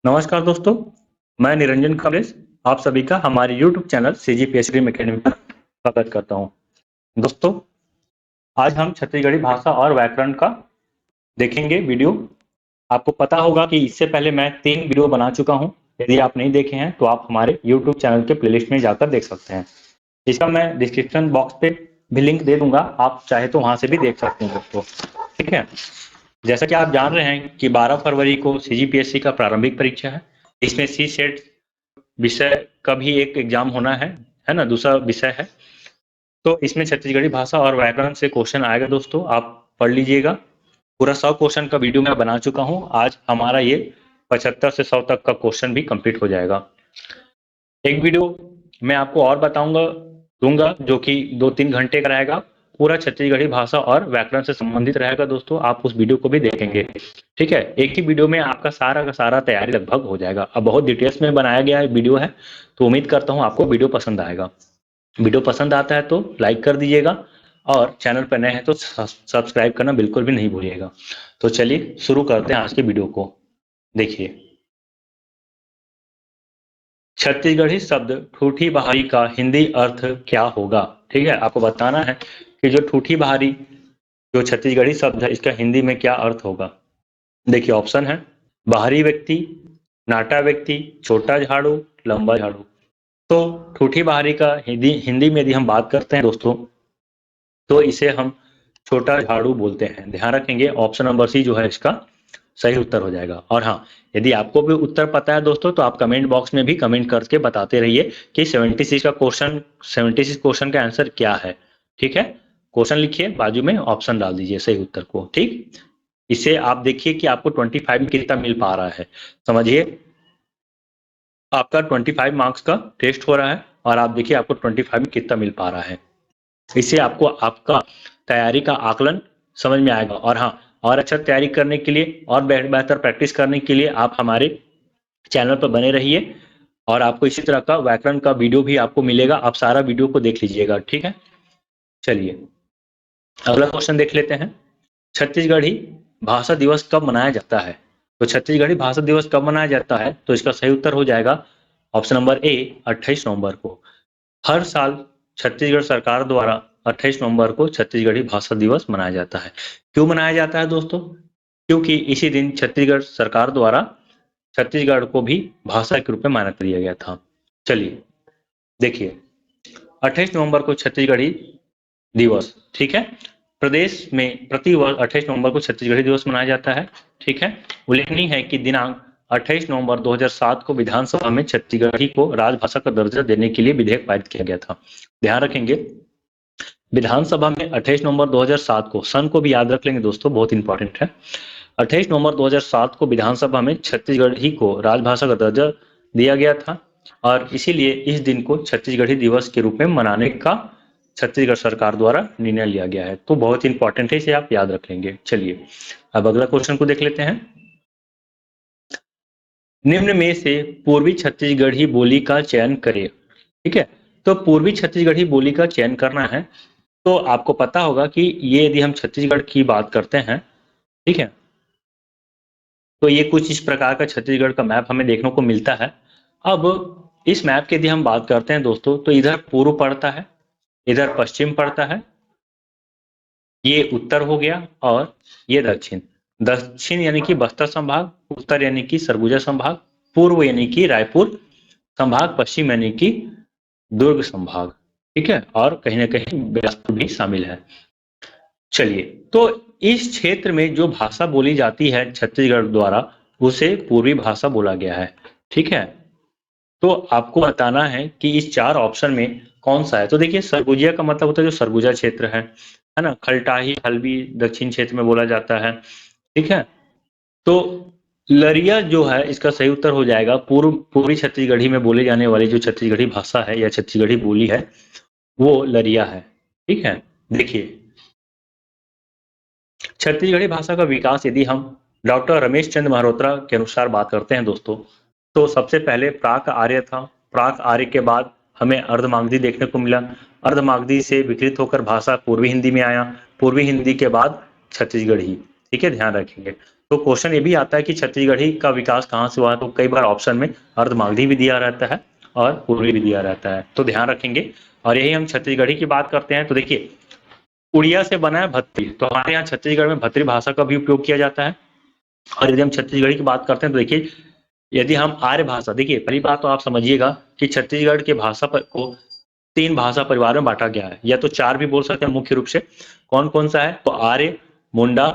नमस्कार दोस्तों, मैं निरंजन कमलेश आप सभी का हमारे YouTube channel CGPS dream academy पर स्वागत करता हूं। दोस्तों, आज हम छत्तीसगढ़ी भाषा और व्याकरण का देखेंगे वीडियो। आपको पता होगा कि इससे पहले मैं 3 वीडियो बना चुका हूं। यदि आप नहीं देखे हैं तो आप हमारे YouTube चैनल के प्लेलिस्ट में जाकर देख सकते हैं। इसका मैं डिस्क्रिप्शन बॉक्स पे भी लिंक दे दूंगा, आप चाहे तो वहां से भी देख सकते हैं दोस्तों। ठीक है, जैसा कि आप जान रहे हैं कि 12 फरवरी को CGPSC का प्रारंभिक परीक्षा है। इसमें सी सेट विषय का भी एक एग्जाम होना है ना, दूसरा विषय है। तो इसमें छत्तीसगढ़ी भाषा और व्याकरण से क्वेश्चन आएगा दोस्तों, आप पढ़ लीजिएगा। पूरा 100 क्वेश्चन का वीडियो मैं बना चुका हूं। आज हमारा ये 75 से 100 तक का क्वेश्चन भी कंप्लीट हो जाएगा। एक वीडियो मैं आपको और दूंगा जो कि 2-3 घंटे का रहेगा। पूरा छत्तीसगढ़ी भाषा और व्याकरण से संबंधित रहेगा दोस्तों, आप उस वीडियो को भी देखेंगे। ठीक है, एक ही वीडियो में आपका सारा का सारा तैयारी लगभग हो जाएगा। अब बहुत डिटेल्स में बनाया गया वीडियो है, तो उम्मीद करता हूँ आपको वीडियो पसंद आएगा। वीडियो पसंद आता है तो लाइक कर दीजिएगा और चैनल पर नए हैं तो सब्सक्राइब करना बिल्कुल भी नहीं भूलिएगा। तो चलिए शुरू करते हैं आज के वीडियो को। देखिए, छत्तीसगढ़ी शब्द ठूठी बहारी का हिंदी अर्थ क्या होगा। ठीक है, आपको बताना है कि जो ठूठी बहारी जो छत्तीसगढ़ी शब्द है इसका हिंदी में क्या अर्थ होगा। देखिए, ऑप्शन है बाहरी व्यक्ति, नाटा व्यक्ति, छोटा झाड़ू, लंबा झाड़ू। तो ठूठी बहारी का हिंदी में यदि हम बात करते हैं दोस्तों, तो इसे हम छोटा झाड़ू बोलते हैं। ध्यान रखेंगे, ऑप्शन नंबर सी जो है इसका सही उत्तर हो जाएगा। और हाँ, यदि आपको भी उत्तर पता है दोस्तों तो आप कमेंट बॉक्स में भी कमेंट करके बताते रहिए कि 76 क्वेश्चन का आंसर क्या है। ठीक है, क्वेश्चन लिखिए, बाजू में ऑप्शन डाल दीजिए सही उत्तर को। ठीक, इसे आप देखिए कि आपको 25 में कितना मिल पा रहा है। समझिए, आपका 25 मार्क्स का टेस्ट हो रहा है और आप देखिए आपको 25 में कितना मिल पा रहा है। इससे आपको आपका तैयारी का आकलन समझ में आएगा। और हाँ, और अच्छा तैयारी करने के लिए और बेहतर प्रैक्टिस करने के लिए आप हमारे चैनल पर बने रहिए और आपको इसी तरह का व्याकरण का वीडियो भी आपको मिलेगा। आप सारा वीडियो को देख लीजिएगा। ठीक है, चलिए अगला क्वेश्चन देख लेते हैं। छत्तीसगढ़ी भाषा दिवस कब मनाया जाता है। तो छत्तीसगढ़ी भाषा दिवस कब मनाया जाता है, तो इसका सही उत्तर हो जाएगा ऑप्शन नंबर ए 28 नवंबर को। हर साल छत्तीसगढ़ सरकार द्वारा 28 नवंबर को छत्तीसगढ़ी भाषा दिवस मनाया जाता है। क्यों मनाया जाता है दोस्तों? क्योंकि इसी दिन छत्तीसगढ़ सरकार द्वारा छत्तीसगढ़ को भी भाषा के रूप में मान्यता दिया गया था। चलिए देखिए, 28 नवंबर को छत्तीसगढ़ी दिवस, ठीक है, प्रदेश में प्रति वर्ष 28 नवंबर को छत्तीसगढ़ी दिवस मनाया जाता है। ठीक है, उल्लेखनीय है कि दिनांक 28 नवंबर 2007 को विधानसभा में छत्तीसगढ़ी को राजभाषा का दर्जा देने के लिए विधेयक पारित किया गया था। ध्यान रखेंगे, विधानसभा में 28 नवंबर 2007 को, सन को भी याद रख लेंगे दोस्तों, बहुत इंपॉर्टेंट है। 28 नवंबर 2007 को विधानसभा में छत्तीसगढ़ी को राजभाषा का दर्जा दिया गया था और इसीलिए इस दिन को छत्तीसगढ़ी दिवस के रूप में मनाने का छत्तीसगढ़ सरकार द्वारा निर्णय लिया गया है। तो बहुत इंपॉर्टेंट है, इसे आप याद रख लेंगे। चलिए अब अगला क्वेश्चन को देख लेते हैं। निम्न में से पूर्वी छत्तीसगढ़ी बोली का चयन करें। ठीक है, तो पूर्वी छत्तीसगढ़ी बोली का चयन करना है। तो आपको पता होगा कि ये यदि हम छत्तीसगढ़ की बात करते हैं, ठीक है, तो ये कुछ इस प्रकार का छत्तीसगढ़ का मैप हमें देखने को मिलता है। अब इस मैप की यदि हम बात करते हैं दोस्तों, तो इधर पूर्व पड़ता है, इधर पश्चिम पड़ता है, ये उत्तर हो गया और ये दक्षिण। दक्षिण यानी कि बस्तर संभाग, उत्तर यानी कि सरगुजा संभाग, पूर्व यानी कि रायपुर संभाग, पश्चिम यानी कि दुर्ग संभाग। ठीक है, और कहीं ना कहीं बिलासपुर भी शामिल है। चलिए, तो इस क्षेत्र में जो भाषा बोली जाती है छत्तीसगढ़ द्वारा, उसे पूर्वी भाषा बोला गया है। ठीक है, तो आपको बताना है कि इस 4 ऑप्शन में कौन सा है। तो देखिए, सरगुजिया का मतलब होता है जो सरगुजा क्षेत्र है ना। खलटाही हल्बी दक्षिण क्षेत्र में बोला जाता है। ठीक है, तो लरिया जो है इसका सही उत्तर हो जाएगा। पूर्वी छत्तीसगढ़ी में बोले जाने वाली जो छत्तीसगढ़ी भाषा है या छत्तीसगढ़ी बोली है वो लरिया है। ठीक है, देखिए, छत्तीसगढ़ी भाषा का विकास यदि हम डॉक्टर रमेश चंद्र मल्होत्रा के अनुसार बात करते हैं दोस्तों, तो सबसे पहले प्राक आर्य था। प्राक आर्य के बाद हमें अर्धमागधी देखने को मिला। अर्धमागधी से विकृत होकर भाषा पूर्वी हिंदी में आया। पूर्वी हिंदी के बाद छत्तीसगढ़ी। ठीक है, ध्यान रखेंगे। तो क्वेश्चन ये भी आता है कि छत्तीसगढ़ी का विकास कहाँ से हुआ, तो कई बार ऑप्शन में अर्धमागधी भी दिया रहता है और पूर्वी भी दिया रहता है, तो ध्यान रखेंगे। और यही हम छत्तीसगढ़ी की बात करते हैं तो देखिए उड़िया से बना है भत्री, तो हमारे यहाँ छत्तीसगढ़ में भत्री भाषा का भी उपयोग किया जाता है। और यदि हम छत्तीसगढ़ी की बात करते हैं तो देखिए यदि हम आर्य भाषा, देखिए पहली बात तो आप समझिएगा कि छत्तीसगढ़ के भाषा को 3 भाषा परिवार में बांटा गया है, या तो 4 भी बोल सकते हैं मुख्य रूप से। कौन कौन सा है, तो आर्य, मुंडा,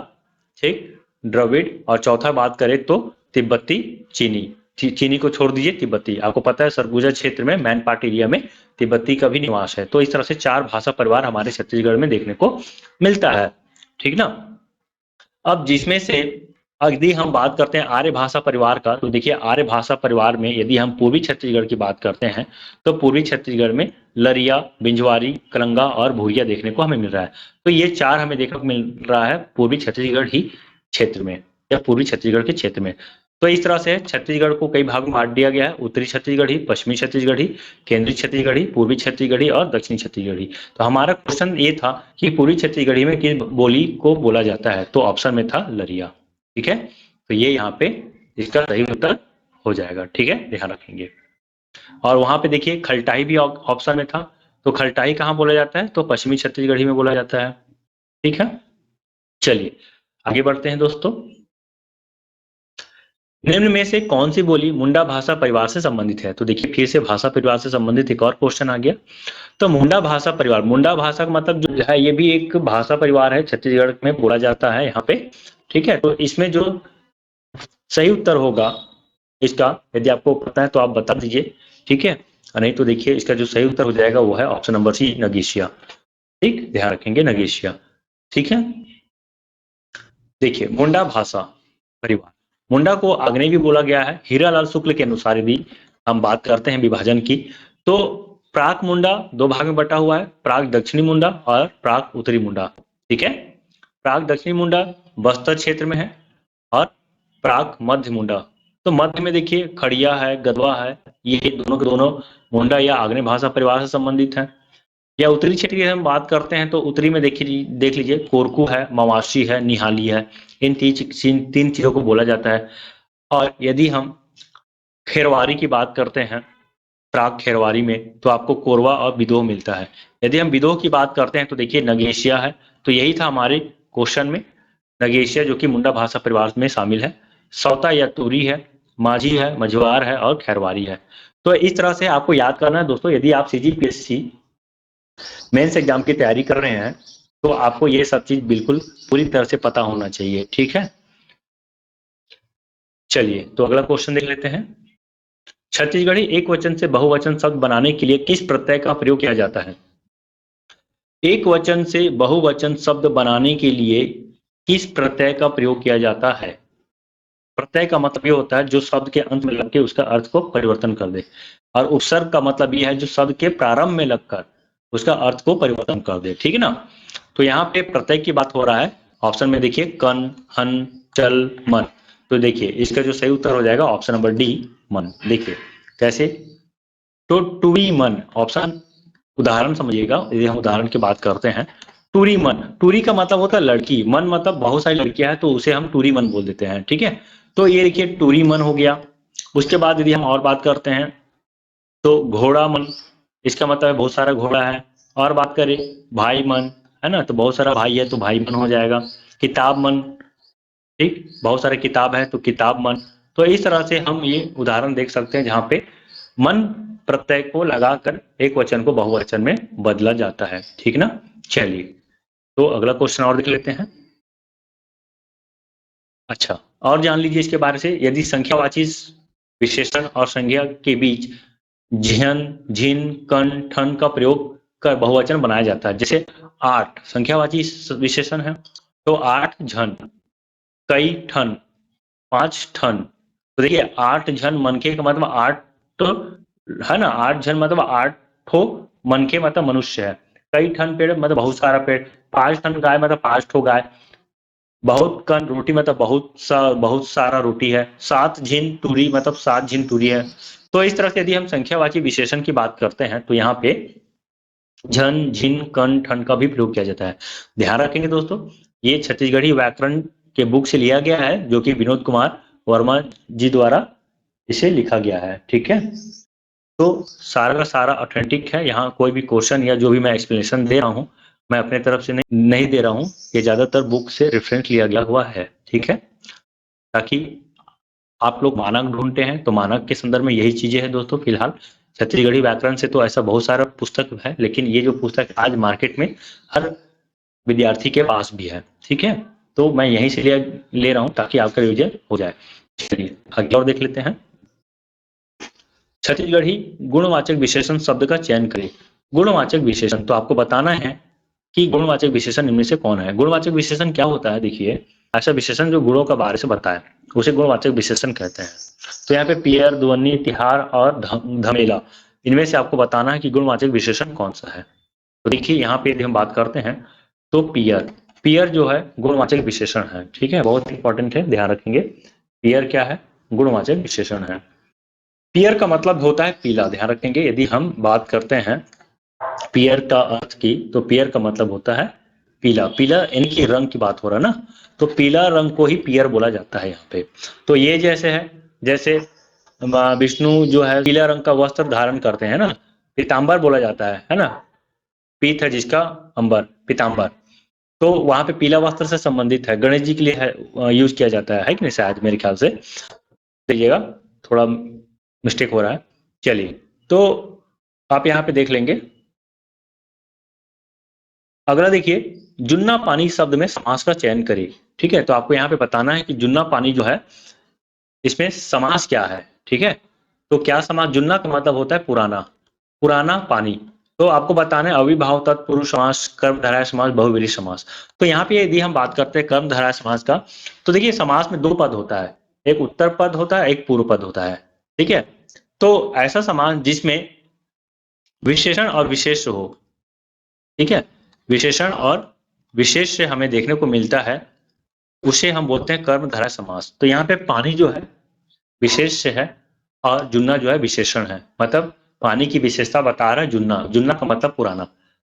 ठीक, द्रविड़, और चौथा बात करें तो तिब्बती चीनी। चीनी को छोड़ दीजिए, तिब्बती। आपको पता है सरगुजा क्षेत्र में मैनपाट एरिया में तिब्बती का भी निवास है। तो इस तरह से 4 भाषा परिवार हमारे छत्तीसगढ़ में देखने को मिलता है, ठीक ना। अब जिसमें से यदि हम बात करते हैं आर्य भाषा परिवार का, तो देखिए आर्य भाषा परिवार में यदि हम पूर्वी छत्तीसगढ़ की बात करते हैं तो पूर्वी छत्तीसगढ़ में लरिया, बिंजवारी, कलंगा और भूरिया देखने को हमें मिल रहा है। तो ये 4 हमें देखने को मिल रहा है पूर्वी छत्तीसगढ़ ही क्षेत्र में, या पूर्वी छत्तीसगढ़ के क्षेत्र में। तो इस तरह से छत्तीसगढ़ को कई भाग में बांट दिया गया है, उत्तरी छत्तीसगढ़ी, पश्चिमी छत्तीसगढ़ी, केंद्रीय छत्तीसगढ़ी, पूर्वी छत्तीसगढ़ी और दक्षिणी छत्तीसगढ़ी। तो हमारा क्वेश्चन ये था कि पूर्वी छत्तीसगढ़ी में किस बोली को बोला जाता है, तो ऑप्शन में था लरिया, ठीक है। तो ये यहाँ पे इसका सही उत्तर हो जाएगा, ठीक है, ध्यान रखेंगे। और वहां पे देखिए खलटाई भी ऑप्शन में था, तो खलटाई कहाँ बोला जाता है, तो पश्चिमी छत्तीसगढ़ी में बोला जाता है, ठीक है। चलिए आगे बढ़ते हैं दोस्तों। निम्न में से कौन सी बोली मुंडा भाषा परिवार से संबंधित है, तो देखिए फिर से भाषा परिवार से संबंधित एक और क्वेश्चन आ गया। तो मुंडा भाषा परिवार, मुंडा भाषा का मतलब जो है ये भी एक भाषा परिवार है, छत्तीसगढ़ में बोला जाता है यहाँ पे, ठीक है। तो इसमें जो सही उत्तर होगा इसका, यदि आपको पता है तो आप बता दीजिए, ठीक है। नहीं तो देखिए इसका जो सही उत्तर हो जाएगा वो है ऑप्शन नंबर सी, नगीशिया, ठीक, ध्यान रखेंगे, नगीशिया, ठीक है। देखिए मुंडा भाषा परिवार, मुंडा को आग्नेय भी बोला गया है। हीरालाल शुक्ल के अनुसार यदि हम बात करते हैं विभाजन की, तो प्राक मुंडा 2 भाग में बटा हुआ है, प्राक दक्षिणी मुंडा और प्राक उत्तरी मुंडा, ठीक है। प्राक दक्षिणी मुंडा बस्तर क्षेत्र में है और प्राक मध्य मुंडा, तो मध्य में देखिए खड़िया है, गदवा है, ये दोनों के दोनों मुंडा या आग्नेय भाषा परिवार से संबंधित है। या उत्तरी क्षेत्र की हम बात करते हैं तो उत्तरी में देखिए देख लीजिए कोरकू है, मवाशी है, निहाली है, इन 3 चीजों को बोला जाता है। और यदि हम खेरवारी की बात करते हैं, प्राग खेरवारी में, तो आपको कोरवा और विदोह मिलता है। यदि हम विदोह की बात करते हैं तो देखिए नगेशिया है, तो यही था हमारे क्वेश्चन में, नगेशिया जो कि मुंडा भाषा परिवार में शामिल है। सौता या तुरी है, माझी है, मझवार है और खैरवारी है। तो इस तरह से आपको याद करना है दोस्तों। यदि आप CGPSC मेंस एग्जाम की तैयारी कर रहे हैं तो आपको ये सब चीज बिल्कुल पूरी तरह से पता होना चाहिए, ठीक है। चलिए तो अगला क्वेश्चन देख लेते हैं। छत्तीसगढ़ी एक वचन से बहुवचन शब्द बनाने के लिए किस प्रत्यय का प्रयोग किया जाता है। एक वचन से बहुवचन शब्द बनाने के लिए किस प्रत्यय का प्रयोग किया जाता है। प्रत्यय का मतलब ये होता है जो शब्द के अंत में लग के उसका अर्थ को परिवर्तन कर दे, और उपसर्ग का मतलब ये है जो शब्द के प्रारंभ में लगकर उसका अर्थ को परिवर्तन कर दे, ठीक है ना। तो यहाँ पे प्रत्यय की बात हो रहा है। ऑप्शन में देखिए कन, हन, चल, मन, तो देखिए इसका जो सही उत्तर हो जाएगा ऑप्शन नंबर डी, मन। देखिए कैसे, तो टूरी मन ऑप्शन, उदाहरण समझिएगा। यदि हम उदाहरण की बात करते हैं, टूरी मन, टूरी का मतलब होता है लड़की, मन मतलब बहुत सारी लड़कियां हैं तो उसे हम टूरी मन बोल देते हैं, ठीक है। तो ये देखिए टूरी मन हो गया। उसके बाद यदि हम और बात करते हैं तो घोड़ा मन, इसका मतलब है बहुत सारा घोड़ा है। और बात करें भाई मन, है ना, तो बहुत सारा भाई है तो भाई मन हो जाएगा। किताब मन, ठीक, बहुत सारे किताब है तो किताब मन। तो इस तरह से हम ये उदाहरण देख सकते हैं जहां पे मन प्रत्यय को लगाकर एक वचन को बहुवचन में बदला जाता है, ठीक ना। चलिए तो अगला क्वेश्चन और देख लेते हैं। अच्छा, और जान लीजिए इसके बारे से, यदि संख्यावाची विशेषण और संज्ञा के बीच झन, झिन, कन, ठन का प्रयोग कर बहुवचन बनाया जाता है। जैसे 8 संख्यावाची विशेषण है, तो 8 झन, कई ठन, 5 ठन। तो देखिए 8 झन मनखे का मतलब 8, तो है ना, 8 झन मतलब 8 ठो मनखे मतलब मनुष्य है। कई ठन पेड़ मतलब बहुत सारा पेड़। 5 ठन गाय मतलब 5 ठो गाय। बहुत कन रोटी मतलब बहुत सारा रोटी है। 7 झिन तुरी मतलब 7 झिन तुरी है। तो इस तरह से यदि हम संख्यावाची विशेषण की बात करते हैं तो यहाँ पे झन, झिन, कन, ठन का भी प्रयोग किया जाता है। ध्यान रखेंगे दोस्तों, ये छत्तीसगढ़ी व्याकरण के बुक से लिया गया है, जो कि विनोद कुमार वर्मा जी द्वारा इसे लिखा गया है। ठीक है, तो सारा का सारा ऑथेंटिक है। यहाँ कोई भी क्वेश्चन या जो भी मैं एक्सप्लेनेशन दे रहा हूँ मैं अपने तरफ से नहीं दे रहा हूँ, ये ज्यादातर बुक से रेफरेंस लिया गया हुआ है। ठीक है, ताकि आप लोग मानक ढूंढते हैं तो मानक के संदर्भ में यही चीजें हैं दोस्तों। फिलहाल छत्तीसगढ़ी व्याकरण से तो ऐसा बहुत सारा पुस्तक है, लेकिन ये जो पुस्तक आज मार्केट में हर विद्यार्थी के पास भी है। ठीक है, तो मैं यहीं से ले रहा हूँ ताकि आपका रिविजन हो जाए। चलिए आगे और देख लेते हैं। छत्तीसगढ़ी गुणवाचक विशेषण शब्द का चयन करें। गुणवाचक विशेषण, तो आपको बताना है कि गुणवाचक विशेषण इनमें से कौन है। गुणवाचक विशेषण क्या होता है? देखिए, ऐसा विशेषण जो गुणों का बारे से बताए उसे गुणवाचक विशेषण कहते हैं। तो यहाँ पे पियर, ध्वनि, तिहार और धमेला, इनमें से आपको बताना है कि गुणवाचक विशेषण कौन सा है। तो देखिए यहाँ पे यदि हम बात करते हैं तो पियर, पियर जो है गुणवाचक विशेषण है। ठीक है, बहुत इंपॉर्टेंट है, ध्यान रखेंगे। पियर क्या है? गुणवाचक विशेषण है। पियर का मतलब होता है पीला, ध्यान रखेंगे। यदि हम बात करते हैं पियर का अर्थ की, तो पियर का मतलब होता है पीला। पीला यानी कि रंग की बात हो रहा है ना, तो पीला रंग को ही पियर बोला जाता है यहाँ पे। तो ये जैसे है, जैसे विष्णु जो है पीला रंग का वस्त्र धारण करते हैं ना, पीताम्बर बोला जाता है ना। पीत है जिसका, अंबर, पीताम्बर, तो वहां पे पीला वस्त्र से संबंधित है। गणेश जी के लिए है, यूज किया जाता है कि नहीं, शायद मेरे ख्याल से। देखिएगा थोड़ा मिस्टेक हो रहा है। चलिए, तो आप यहाँ पे देख लेंगे। अगला देखिए, जुन्ना पानी शब्द में समास का चयन करिए। ठीक है, तो आपको यहाँ पे बताना है कि जुन्ना पानी जो है इसमें समास क्या है। ठीक है, तो क्या समास? जुन्ना का मतलब होता है पुराना, पुराना पानी। तो आपको बताना है अविभाव तत्पुरुष समास, कर्मधारय समास, बहुव्रीहि समास। तो यहाँ पे यदि हम बात करते हैं कर्मधारय समास का, तो देखिए समास में दो पद होता है, एक उत्तर पद होता है, एक पूर्व पद होता है। ठीक है, तो ऐसा समास जिसमें विशेषण और विशेष हो। ठीक है, विशेषण और विशेष से हमें देखने को मिलता है, उसे हम बोलते हैं कर्मधारय समास। तो यहाँ पे पानी जो है विशेष से है और जुन्ना जो है विशेषण है, मतलब पानी की विशेषता बता रहा है जुन्ना, जुन्ना का मतलब पुराना।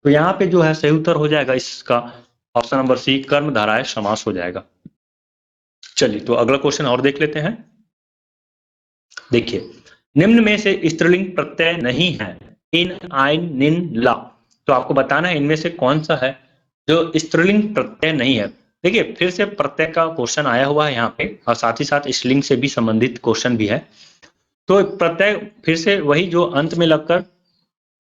तो यहाँ पे जो है सही उत्तर हो जाएगा इसका ऑप्शन नंबर सी, कर्मधारय समास हो जाएगा। चलिए, तो अगला क्वेश्चन और देख लेते हैं। देखिए, निम्न में से स्त्रीलिंग प्रत्यय नहीं है, इन, आइन, निन, ला। तो आपको बताना है इनमें से कौन सा है जो स्त्रीलिंग प्रत्यय नहीं है। देखिए, फिर से प्रत्यय का क्वेश्चन आया हुआ है यहाँ पे, और साथ ही साथ स्त्रीलिंग से भी संबंधित क्वेश्चन भी है। तो प्रत्यय फिर से वही जो अंत में लगकर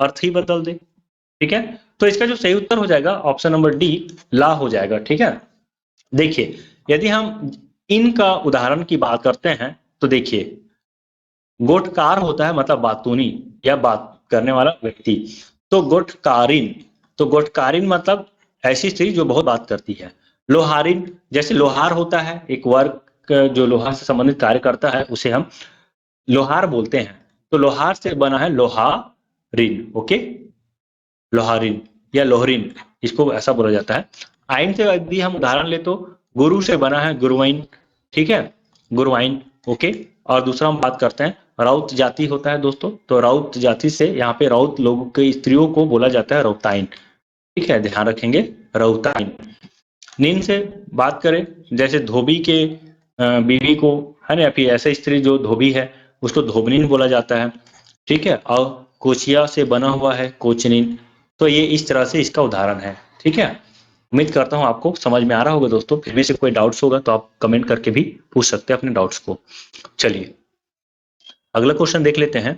अर्थ ही बदल दे। ठीक है, तो इसका जो सही उत्तर हो जाएगा ऑप्शन नंबर डी, ला हो जाएगा। ठीक है, देखिए यदि हम इन का उदाहरण की बात करते हैं तो देखिए, गोठकार होता है मतलब बातूनी या बात करने वाला व्यक्ति, तो गोठकारिन, तो गोठकारिन मतलब ऐसी स्त्री जो बहुत बात करती है। लोहारिन, जैसे लोहार होता है एक वर्ग जो लोहा से संबंधित कार्य करता है, उसे हम लोहार बोलते हैं। तो लोहार से बना है लोहारिन। ओके, लोहारिन या लोहरिन, इसको ऐसा बोला जाता है। आइन से यदि हम उदाहरण ले तो गुरु से बना है गुरुवाइन। ठीक है, गुरुवाइन। ओके, और दूसरा हम बात करते हैं राउत जाति होता है दोस्तों, तो राउत जाति से यहाँ पे राउत लोगों की स्त्रियों को बोला जाता है रौताइन। ठीक है, ध्यान रखेंगे, रौताइन। नीन से बात करें, जैसे धोबी के बीवी को है ना, या फिर ऐसे स्त्री जो धोबी है उसको धोबनीन बोला जाता है। ठीक है, और कोचिया से बना हुआ है कोचनीन। तो ये इस तरह से इसका उदाहरण है। ठीक है, उम्मीद करता हूँ आपको समझ में आ रहा होगा दोस्तों। फिर भी से कोई डाउट्स होगा तो आप कमेंट करके भी पूछ सकते हैं अपने डाउट्स को। चलिए अगला क्वेश्चन देख लेते हैं।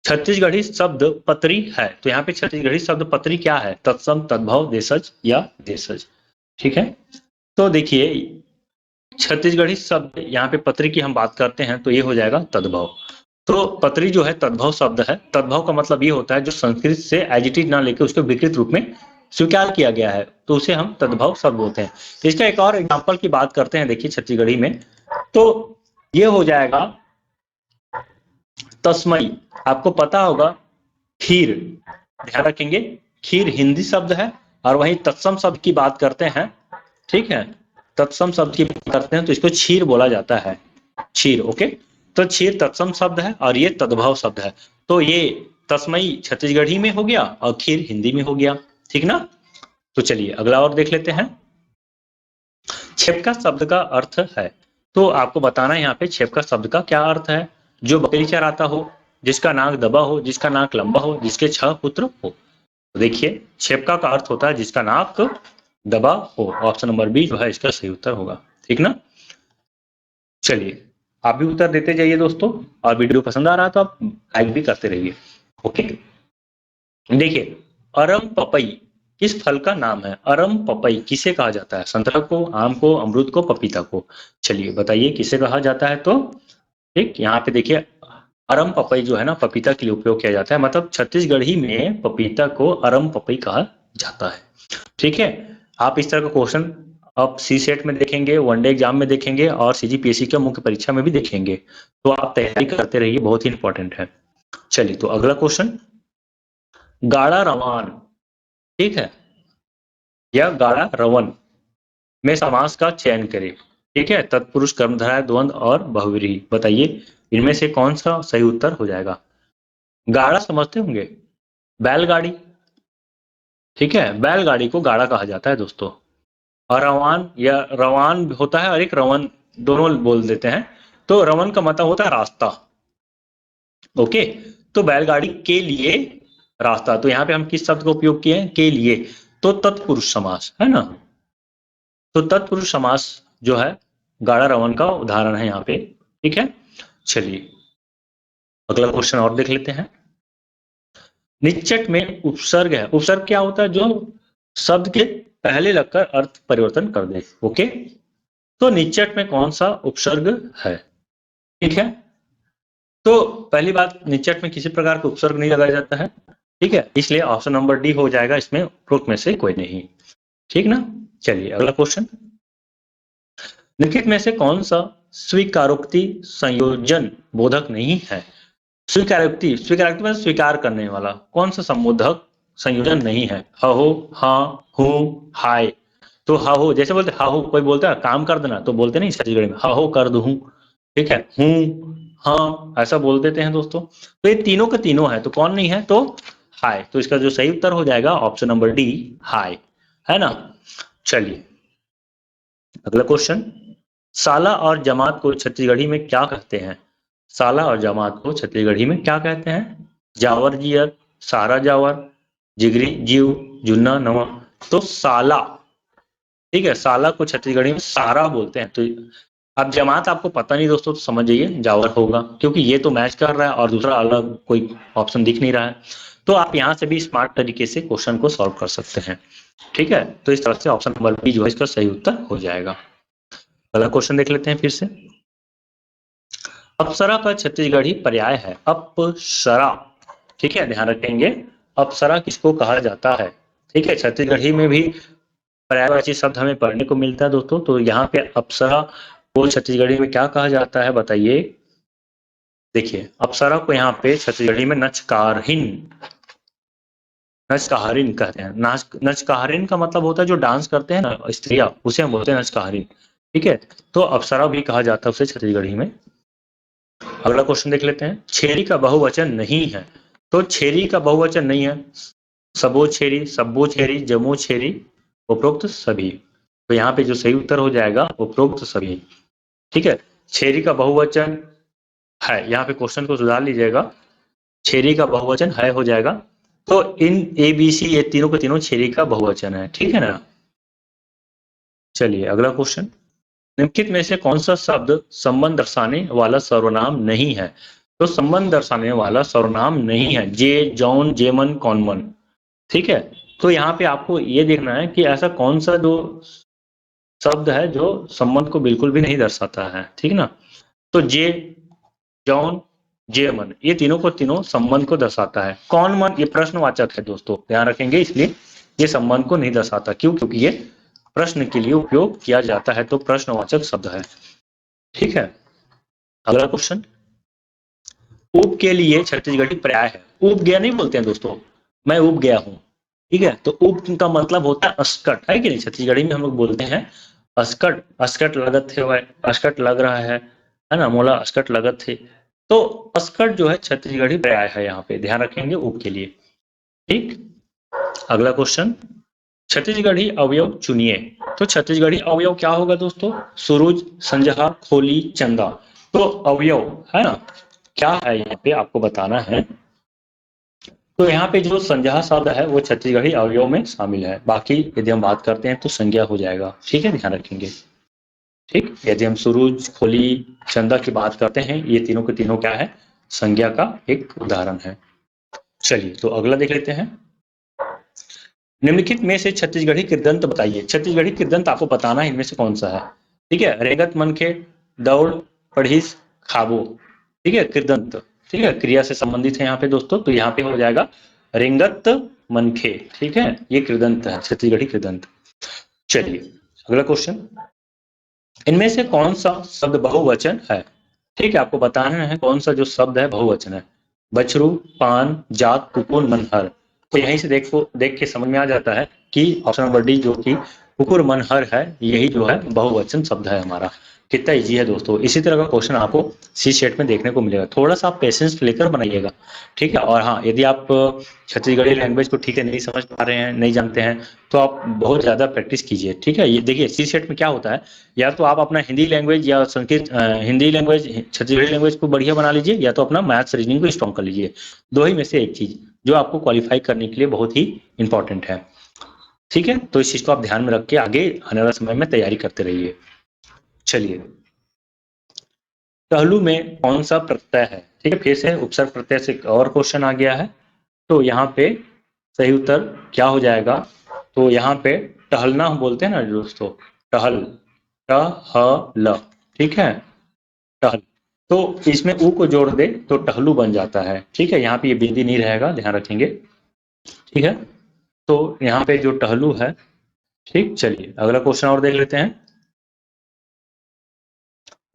छत्तीसगढ़ी शब्द पत्री है, तो यहाँ पे छत्तीसगढ़ी शब्द पत्री क्या है? तत्सम, तद्भव, देशज या देशज। ठीक है, तो देखिए छत्तीसगढ़ी शब्द यहाँ पे पत्री की हम बात करते हैं तो ये हो जाएगा तद्भव। तो पत्री जो है तद्भव शब्द है। तद्भव का मतलब ये होता है जो संस्कृत से एजिटिव ना लेके उसको विकृत रूप में स्वीकार किया गया है, तो उसे हम तद्भव शब्द बोलते हैं। इसका एक और एग्जाम्पल की बात करते हैं, देखिए छत्तीसगढ़ी में, तो ये हो जाएगा तस्मई। आपको पता होगा खीर, ध्यान रखेंगे, खीर हिंदी शब्द है, और वहीं तत्सम शब्द की बात करते हैं। ठीक है, तत्सम शब्द की बात करते हैं तो इसको क्षीर बोला जाता है, क्षीर। ओके, तो क्षीर तत्सम शब्द है और ये तद्भव शब्द है। तो ये तस्मई छत्तीसगढ़ी में हो गया और खीर हिंदी में हो गया। ठीक ना, तो चलिए अगला और देख लेते हैं। छेपका शब्द का अर्थ है, तो आपको बताना है यहाँ पे छेपका शब्द का क्या अर्थ है। जो बकरी चराता हो, जिसका नाक दबा हो, जिसका नाक लंबा हो, जिसके 6 पुत्र हो। तो देखिए छेपका का अर्थ होता है जिसका नाक दबा हो। ऑप्शन नंबर बी जो है इसका सही उत्तर होगा। ठीक ना। चलिए आप भी उत्तर देते जाइए दोस्तों, और वीडियो पसंद आ रहा है तो आप लाइक भी करते रहिए। ओके, देखिए अरम पपई किस फल का नाम है। अरम पपई किसे कहा जाता है, संतरा को, आम को, अमरूद को, पपीता को। चलिए बताइए किसे कहा जाता है। तो ठीक यहाँ पे देखिए अरम पपई जो है ना पपीता के लिए उपयोग किया जाता है, मतलब छत्तीसगढ़ी में पपीता को अरम पपई कहा जाता है। ठीक है, आप इस तरह का क्वेश्चन आप सी सेट में देखेंगे, वनडे एग्जाम में देखेंगे, और सीजीपीएससी के मुख्य परीक्षा में भी देखेंगे, तो आप तैयारी करते रहिए, बहुत ही इंपॉर्टेंट है। चलिए तो अगला क्वेश्चन, गाड़ा रवान, ठीक है, या गाड़ा रवन में समास का चयन करें। ठीक है, तत्पुरुष, कर्मधारय, द्वंद्व और बहुव्रीहि। बताइए इनमें से कौन सा सही उत्तर हो जाएगा। गाड़ा समझते होंगे, बैलगाड़ी। ठीक है, बैलगाड़ी को गाड़ा कहा जाता है दोस्तों। और रवान या रवान होता है और एक रवन, दोनों बोल देते हैं। तो रवन का मतलब होता है रास्ता। ओके, तो बैलगाड़ी के लिए रास्ता, तो यहाँ पे हम किस शब्द का उपयोग किए हैं, के लिए, तो तत्पुरुष समास है ना। तो तत्पुरुष समास जो है गाड़ा रवन का उदाहरण है यहाँ पे। ठीक है, चलिए अगला क्वेश्चन और देख लेते हैं। निश्चट में उपसर्ग है, उपसर्ग क्या होता है, जो शब्द के पहले लगकर अर्थ परिवर्तन कर दे। ओके, तो निश्चट में कौन सा उपसर्ग है। ठीक है, तो पहली बात, निश्चट में किसी प्रकार का उपसर्ग नहीं लगाया जाता है। ठीक है, इसलिए ऑप्शन नंबर डी हो जाएगा इसमें, उपरोक्त में से कोई नहीं। ठीक ना। चलिए अगला क्वेश्चन, निम्नलिखित में से कौन सा स्वीकारोक्ति संयोजन बोधक नहीं है। स्वीकारोक्ति, स्वीकारोक्ति मतलब स्वीकार करने वाला, कौन सा संबोधक संयोजन नहीं है। हो, हाँ, हूँ, हाय। तो हो जैसे बोलते हो, कोई बोलता है काम कर देना, तो बोलते नहीं छत्तीसगढ़ी में हो कर दूं। ठीक है, हूँ, हाँ, ऐसा बोल देते हैं दोस्तों। तो ये तीनों के तीनों है, तो कौन नहीं है, तो हाय। तो इसका जो सही उत्तर हो जाएगा ऑप्शन नंबर डी, हाय, है ना। चलिए अगला क्वेश्चन, साला और जमात को छत्तीसगढ़ी में क्या कहते हैं। साला और जमात को छत्तीसगढ़ी में क्या कहते हैं। जावर जियर, सारा जावर, जिगरी जीव, जुन्ना नवा। तो साला, ठीक है, साला को छत्तीसगढ़ी में सारा बोलते हैं। तो अब जमात आपको पता नहीं दोस्तों, तो समझ जाइए जावर होगा, क्योंकि ये तो मैच कर रहा है और दूसरा अलग कोई ऑप्शन दिख नहीं रहा है। तो आप यहाँ से भी स्मार्ट तरीके से क्वेश्चन को सॉल्व कर सकते हैं। ठीक है, तो इस तरह से ऑप्शन नंबर बी जो है इसका सही उत्तर हो जाएगा। अगला क्वेश्चन देख लेते हैं फिर से। अप्सरा का छत्तीसगढ़ी पर्याय है अप्सरा। ठीक है, ध्यान रखेंगे अप्सरा किसको कहा जाता है। ठीक है, छत्तीसगढ़ी में भी पर्यायवाची शब्द हमें पढ़ने को मिलता है दोस्तों। तो यहाँ पे अप्सरा को छत्तीसगढ़ी में क्या कहा जाता है बताइए। देखिए अप्सरा को यहाँ पे छत्तीसगढ़ी में नचकारहीन, नचकाहरिन कहते हैं। नचकाहरिन का मतलब होता है जो डांस करते हैं ना स्त्रियां, उसे हम बोलते हैं नचकाहरिन। ठीक है, तो अप्सरा भी कहा जाता है उसे छत्तीसगढ़ी में। अगला क्वेश्चन देख लेते हैं, छेरी का बहुवचन नहीं है। तो छेरी का बहुवचन नहीं है, सबो छेरी, सब्बो छेरी, जमो छेरी, उपरोक्त सभी। तो यहाँ पे जो सही उत्तर हो जाएगा उपरोक्त सभी। ठीक है, छेरी का बहुवचन है, यहाँ पे क्वेश्चन को सुधार लीजिएगा, छेरी का बहुवचन है हो जाएगा। तो इन ए बी सी ये तीनों के तीनों छेरी का बहुवचन है। ठीक है ना। चलिए अगला क्वेश्चन, निम्नलिखित में से कौन सा शब्द संबंध दर्शाने वाला सर्वनाम नहीं है। तो संबंध दर्शाने वाला सर्वनाम नहीं है, जे, जौन, जेमन, कौनमन। ठीक है, तो यहाँ पे आपको ये देखना है कि ऐसा कौन सा जो शब्द है जो संबंध को बिल्कुल भी नहीं दर्शाता है। ठीक ना, तो जे, जौन, जेमन ये तीनों को तीनों संबंध को दर्शाता है। कौनमन ये प्रश्नवाचक है दोस्तों, ध्यान रखेंगे, इसलिए ये संबंध को नहीं दर्शाता। क्यों, क्योंकि ये प्रश्न के लिए उपयोग किया जाता है, तो प्रश्नवाचक शब्द है। ठीक है, अगला क्वेश्चन, ऊब के लिए छत्तीसगढ़ी पर्याय है। ऊब गया नहीं बोलते हैं दोस्तों, मैं ऊब गया हूँ। ठीक है, तो ऊब का मतलब होता है अस्कट, है कि नहीं। छत्तीसगढ़ी में हम लोग बोलते हैं अस्कट, अस्कट लगत थे, अस्कट लग रहा है ना, मोला अस्कट लगत थे। तो अस्कट जो है छत्तीसगढ़ी पर्याय है यहाँ पे, ध्यान रखेंगे ऊब के लिए। ठीक, अगला क्वेश्चन, छत्तीसगढ़ी अवयव चुनिए। तो छत्तीसगढ़ी अवयव क्या होगा दोस्तों? सुरुज, संजहा, खोली, चंदा। तो अवयव है ना, क्या है यहाँ पे आपको बताना है। तो यहाँ पे जो संज्ञा शब्द है वो छत्तीसगढ़ी अवयव में शामिल है। बाकी यदि हम बात करते हैं तो संज्ञा हो जाएगा। ठीक है, ध्यान रखेंगे। ठीक, यदि हम सुरुज, खोली, चंदा की बात करते हैं, ये तीनों के तीनों क्या है? संज्ञा का एक उदाहरण है। चलिए तो अगला देख लेते हैं। निम्नलिखित में से छत्तीसगढ़ी कृदंत बताइए। छत्तीसगढ़ी कृदंत आपको बताना है इनमें से कौन सा है। ठीक है, रेगत, मनखे, दौड़, पढ़िस, खाबो। ठीक है, कृदंत। ठीक है, क्रिया से संबंधित है यहाँ पे दोस्तों। तो यहाँ पे हो जाएगा रेंगत, मनखे। ठीक है, ये कृदंत है, छत्तीसगढ़ी कृदंत। चलिए अगला क्वेश्चन। इनमें से कौन सा शब्द बहुवचन है? ठीक है, आपको बताना है कौन सा जो शब्द है बहुवचन है। बछरू, पान, जात, कुकुर, मनहर। तो यहीं से देख के समझ में आ जाता है कि ऑप्शन नंबर डी जो कि कुकुर मनहर है, यही जो है बहुवचन शब्द है हमारा। कितना इजी है दोस्तों। इसी तरह का क्वेश्चन आपको सी सेट में देखने को मिलेगा। थोड़ा सा आप पेशेंस लेकर बनाइएगा। ठीक है, और हाँ, यदि आप छत्तीसगढ़ी लैंग्वेज को ठीक से नहीं समझ पा रहे हैं, नहीं जानते हैं, तो आप बहुत ज़्यादा प्रैक्टिस कीजिए। ठीक है, ये देखिए सी सेट में क्या होता है, या तो आप अपना हिंदी लैंग्वेज या संस्कृत हिंदी लैंग्वेज छत्तीसगढ़ी लैंग्वेज को बढ़िया बना लीजिए, या तो अपना मैथ्स रीजनिंग को स्ट्रॉन्ग कर लीजिए। दो ही में से एक चीज जो आपको क्वालिफाई करने के लिए बहुत ही इंपॉर्टेंट है। ठीक है, तो इस चीज को आप ध्यान में रख के आगे आने वाले समय में तैयारी करते रहिए। चलिए, टहलू में कौन सा प्रत्यय है? ठीक है, फिर से उपसर्ग प्रत्यय से एक और क्वेश्चन आ गया है। तो यहाँ पे सही उत्तर क्या हो जाएगा? तो यहाँ पे टहलना हम बोलते हैं ना दोस्तों, टहल, टहल। ठीक है, टहल। तो इसमें ऊ को जोड़ दे तो टहलू बन जाता है। ठीक है, यहाँ पे ये बिंदी नहीं रहेगा, ध्यान रखेंगे। ठीक है, तो यहाँ पे जो टहलू है। ठीक, चलिए अगला क्वेश्चन और देख लेते हैं।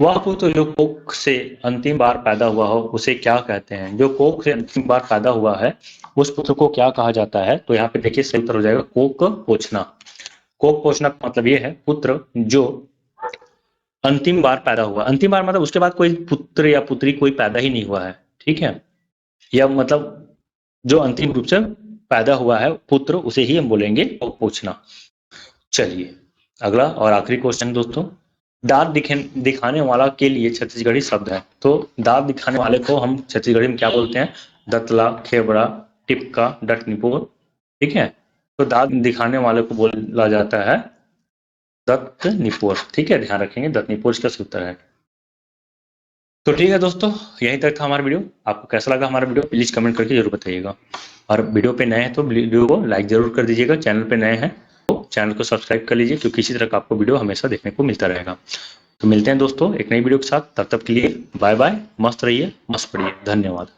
वह पुत्र जो कोख से अंतिम बार पैदा हुआ हो उसे क्या कहते हैं? जो कोख से अंतिम बार पैदा हुआ है उस पुत्र को क्या कहा जाता है? तो यहाँ पे देखिए सही उत्तर हो जाएगा कोक पोछना। कोक पोछना का मतलब ये है पुत्र जो अंतिम बार पैदा हुआ। अंतिम बार मतलब उसके बाद कोई पुत्र या पुत्री कोई पैदा ही नहीं हुआ है। ठीक है, या मतलब जो अंतिम रूप से पैदा हुआ है पुत्र, उसे ही हम बोलेंगे कोक पोछना। चलिए अगला और आखिरी क्वेश्चन दोस्तों। दांत दिखाने वाला के लिए छत्तीसगढ़ी शब्द है। तो दांत दिखाने वाले को हम छत्तीसगढ़ी में क्या बोलते हैं? दतला, खेबड़ा, टिपका, डटनिपोर। ठीक है, तो दांत दिखाने वाले को बोला जाता है दत्तनिपोर। ठीक है, ध्यान रखेंगे, दत्तनिपोर इसका उत्तर है। तो ठीक है दोस्तों, यहीं तक था हमारा वीडियो। आपको कैसा लगा हमारा वीडियो प्लीज कमेंट करके जरूर बताइएगा। और वीडियो पे नए हैं तो वीडियो को लाइक जरूर कर दीजिएगा। चैनल पे नए हैं तो चैनल को सब्सक्राइब कर लीजिए, क्योंकि इसी तरह का आपको वीडियो हमेशा देखने को मिलता रहेगा। तो मिलते हैं दोस्तों एक नई वीडियो के साथ, तब तक के लिए बाय बाय। मस्त रहिए, मस्त पढ़िए, धन्यवाद।